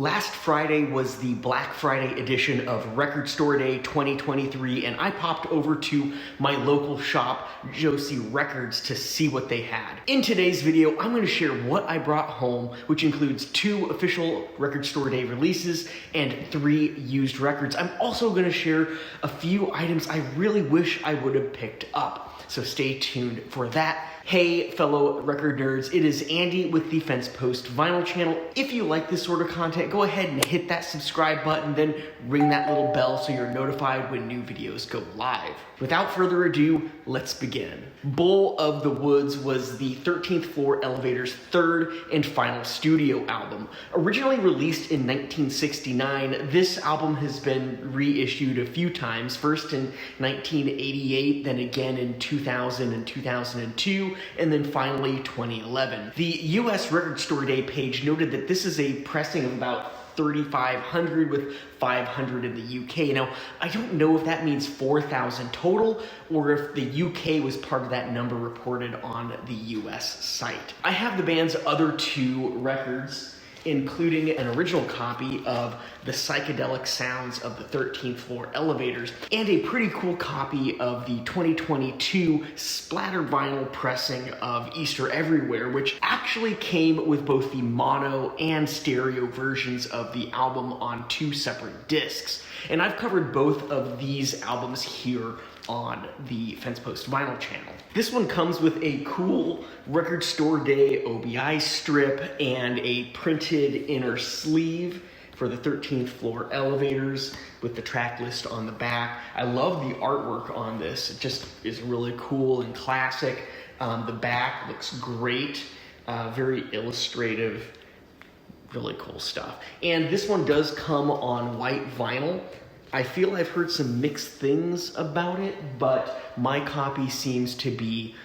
Last Friday was the Black Friday edition of Record Store Day 2023, and I popped over to my local shop, Josie Records, to see what they had. In today's video, I'm going to share what I brought home, which includes 2 official Record Store Day releases and 3 used records. I'm also going to share a few items I really wish I would have picked up, so stay tuned for that. Hey fellow record nerds, it is Andy with the FENSEPOST Vinyl channel. If you like this sort of content, go ahead and hit that subscribe button, then ring that little bell so you're notified when new videos go live. Without further ado, let's begin. Bull of the Woods was the 13th Floor Elevator's 3rd and final studio album. Originally released in 1969, this album has been reissued a few times, first in 1988, then again in 2000 and 2002, and then finally 2011. The US Record Store Day page noted that this is a pressing of about 3,500 with 500 in the UK. Now, I don't know if that means 4,000 total or if the UK was part of that number reported on the US site. I have the band's other 2 records, including an original copy of The Psychedelic Sounds of the 13th Floor Elevators and a pretty cool copy of the 2022 splatter vinyl pressing of Easter Everywhere, which actually came with both the mono and stereo versions of the album on 2 separate discs. And I've covered both of these albums here on the FENSEPOST Vinyl channel. This one comes with a cool Record Store Day OBI strip and a printed inner sleeve for the 13th Floor Elevators with the track list on the back. I love the artwork on this. It just is really cool and classic. The back looks great, very illustrative, really cool stuff. And this one does come on white vinyl. I feel I've heard some mixed things about it, but my copy seems to be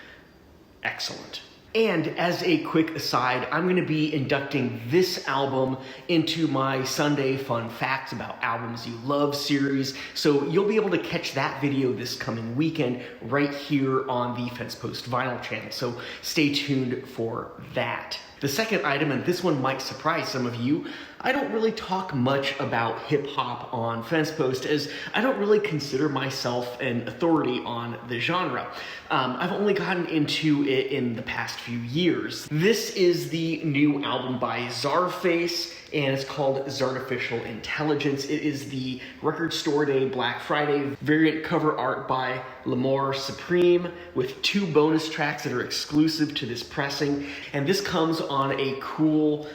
excellent. And as a quick aside, I'm going to be inducting this album into my Sunday Fun Facts About Albums You Love series, so you'll be able to catch that video this coming weekend right here on the FENSEPOST Vinyl channel, so stay tuned for that. The second item, and this one might surprise some of you, I don't really talk much about hip-hop on FENSEPOST as I don't really consider myself an authority on the genre. I've only gotten into it in the past few years. This is the new album by Czarface, and it's called Czartificial Intelligence. It is the Record Store Day Black Friday variant cover art by L'Amour Supreme with 2 bonus tracks that are exclusive to this pressing, and this comes on a cool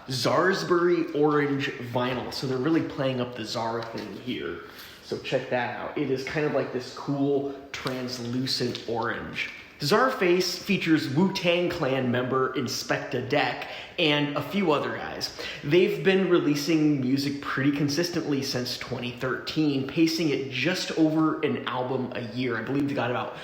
Zarsbury orange vinyl, so they're really playing up the Czar thing here. So check that out. It is kind of like this cool translucent orange. Czarface features Wu-Tang Clan member Inspecta Deck and a few other guys. They've been releasing music pretty consistently since 2013, pacing at just over an album a year. I believe they got about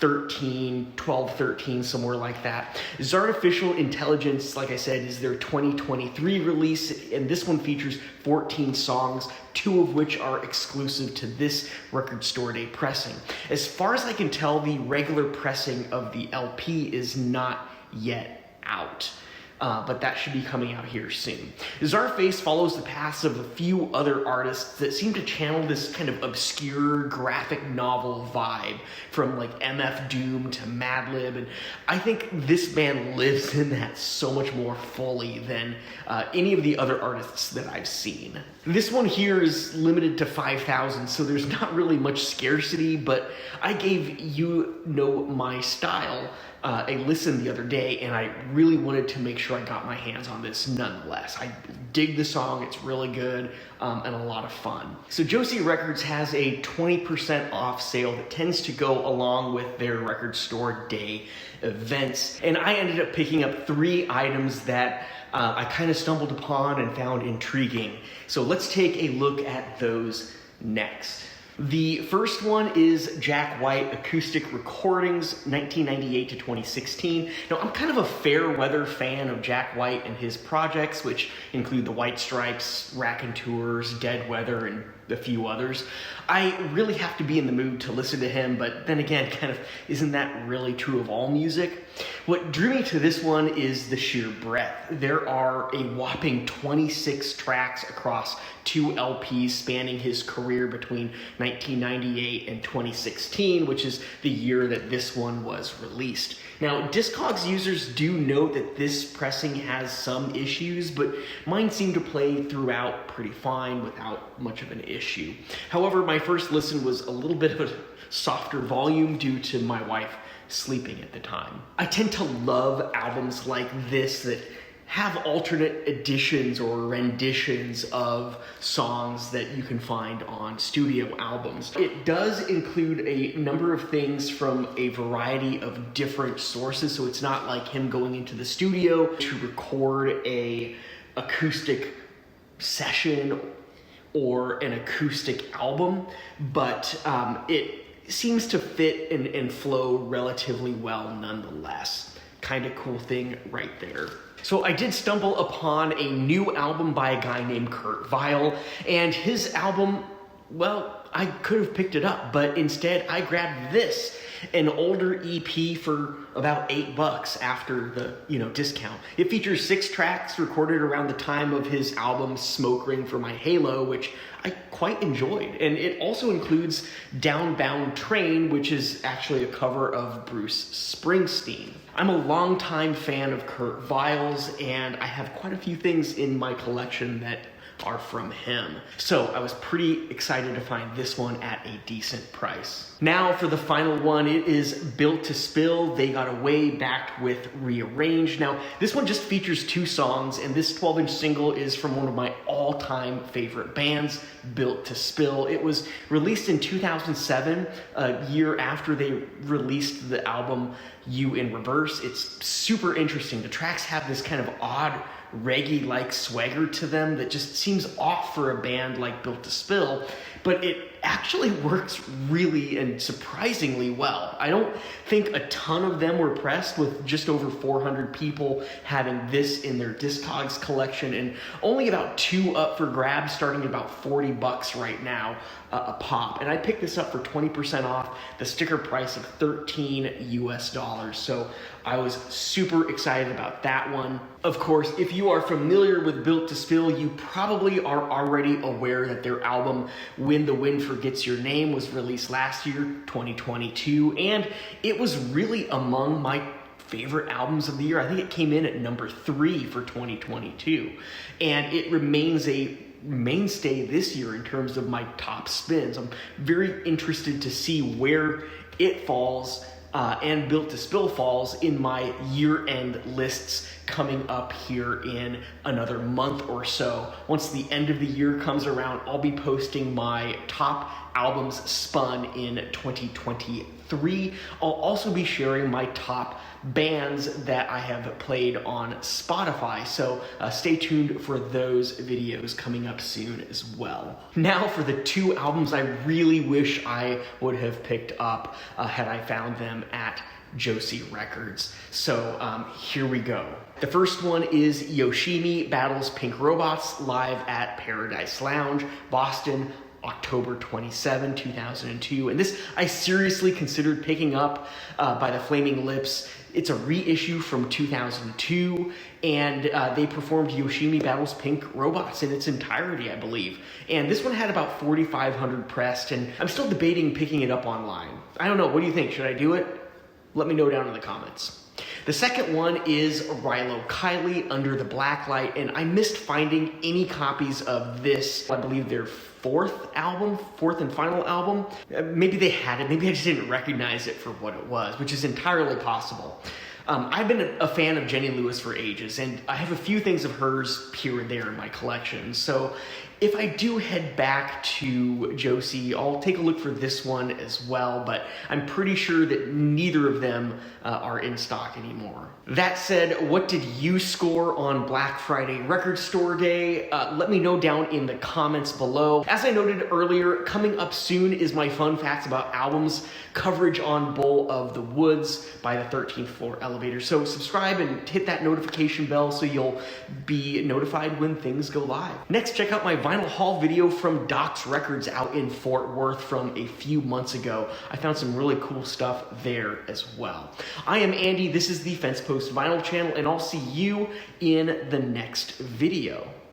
12, 13, somewhere like that. Czartificial Intelligence, like I said, is their 2023 release, and this one features 14 songs, 2 of which are exclusive to this Record Store Day pressing. As far as I can tell, the regular pressing of the LP is not yet out. But that should be coming out here soon. Czarface follows the paths of a few other artists that seem to channel this kind of obscure graphic novel vibe from like MF Doom to Madlib, and I think this band lives in that so much more fully than any of the other artists that I've seen. This one here is limited to 5,000, so there's not really much scarcity, but I gave You Know My Style a listen the other day, and I really wanted to make sure I got my hands on this nonetheless. I dig the song, it's really good, and a lot of fun. So Josie Records has a 20% off sale that tends to go along with their Record Store Day events, and I ended up picking up 3 items that I kind of stumbled upon and found intriguing. So let's take a look at those next. The first one is Jack White Acoustic Recordings, 1998 to 2016. Now, I'm kind of a fair weather fan of Jack White and his projects, which include the White Stripes, Raconteurs, Dead Weather, and a few others. I really have to be in the mood to listen to him, but then again, kind of, isn't that really true of all music? What drew me to this one is the sheer breadth. There are a whopping 26 tracks across 2 LPs spanning his career between 1998 and 2016, which is the year that this one was released. Now, Discogs users do note that this pressing has some issues, but mine seemed to play throughout pretty fine without much of an issue. However, my first listen was a little bit of a softer volume due to my wife sleeping at the time. I tend to love albums like this that have alternate editions or renditions of songs that you can find on studio albums. It does include a number of things from a variety of different sources, so it's not like him going into the studio to record a acoustic session or an acoustic album, but it seems to fit and flow relatively well nonetheless. Kind of cool thing right there. So I did stumble upon a new album by a guy named Kurt Vile, and his album, well, I could have picked it up, but instead I grabbed this, an older EP for about $8 after the discount. It features 6 tracks recorded around the time of his album Smoke Ring for My Halo, which I quite enjoyed. And it also includes Downbound Train, which is actually a cover of Bruce Springsteen. I'm a longtime fan of Kurt Vile's, and I have quite a few things in my collection that are from him. So I was pretty excited to find this one at a decent price. Now for the final one, it is Built to Spill. They got away backed with Rearranged. Now this one just features 2 songs, and this 12-inch single is from one of my all-time favorite bands, Built to Spill. It was released in 2007, a year after they released the album You in Reverse. It's super interesting. The tracks have this kind of odd reggae-like swagger to them that just seems off for a band like Built to Spill, but it actually works really and surprisingly well. I don't think a ton of them were pressed, with just over 400 people having this in their Discogs collection, and only about 2 up for grabs, starting at about $40 right now a pop. And I picked this up for 20% off, the sticker price of $13 US. So I was super excited about that one. Of course, if you are familiar with Built to Spill, you probably are already aware that their album When the Wind Forgets Your Name was released last year, 2022, and it was really among my favorite albums of the year. I think it came in at number 3 for 2022, and it remains a mainstay this year in terms of my top spins. I'm very interested to see where it falls and Built to Spill falls in my year-end lists coming up here in another month or so. Once the end of the year comes around, I'll be posting my top albums spun in 2023. I'll also be sharing my top bands that I have played on Spotify, so stay tuned for those videos coming up soon as well. Now for the 2 albums I really wish I would have picked up had I found them at Josie Records. So here we go. The first one is Yoshimi Battles Pink Robots live at Paradise Lounge, Boston, October 27, 2002. And this I seriously considered picking up by the Flaming Lips. It's a reissue from 2002, and they performed Yoshimi Battles Pink Robots in its entirety, I believe. And this one had about 4,500 pressed, and I'm still debating picking it up online. I don't know, what do you think? Should I do it? Let me know down in the comments. The second one is Rilo Kiley, Under the Blacklight, and I missed finding any copies of this, I believe their 4th and final album. Maybe they had it, maybe I just didn't recognize it for what it was, which is entirely possible. I've been a fan of Jenny Lewis for ages, and I have a few things of hers here and there in my collection. So if I do head back to Josie, I'll take a look for this one as well, but I'm pretty sure that neither of them are in stock anymore. That said, what did you score on Black Friday Record Store Day? Let me know down in the comments below. As I noted earlier, coming up soon is my fun facts about albums coverage on Bull of the Woods by the 13th Floor elevator. So subscribe and hit that notification bell so you'll be notified when things go live. Next, check out my vinyl haul video from Doc's Records out in Fort Worth from a few months ago. I found some really cool stuff there as well. I am Andy, this is the FENSEPOST Vinyl channel, and I'll see you in the next video.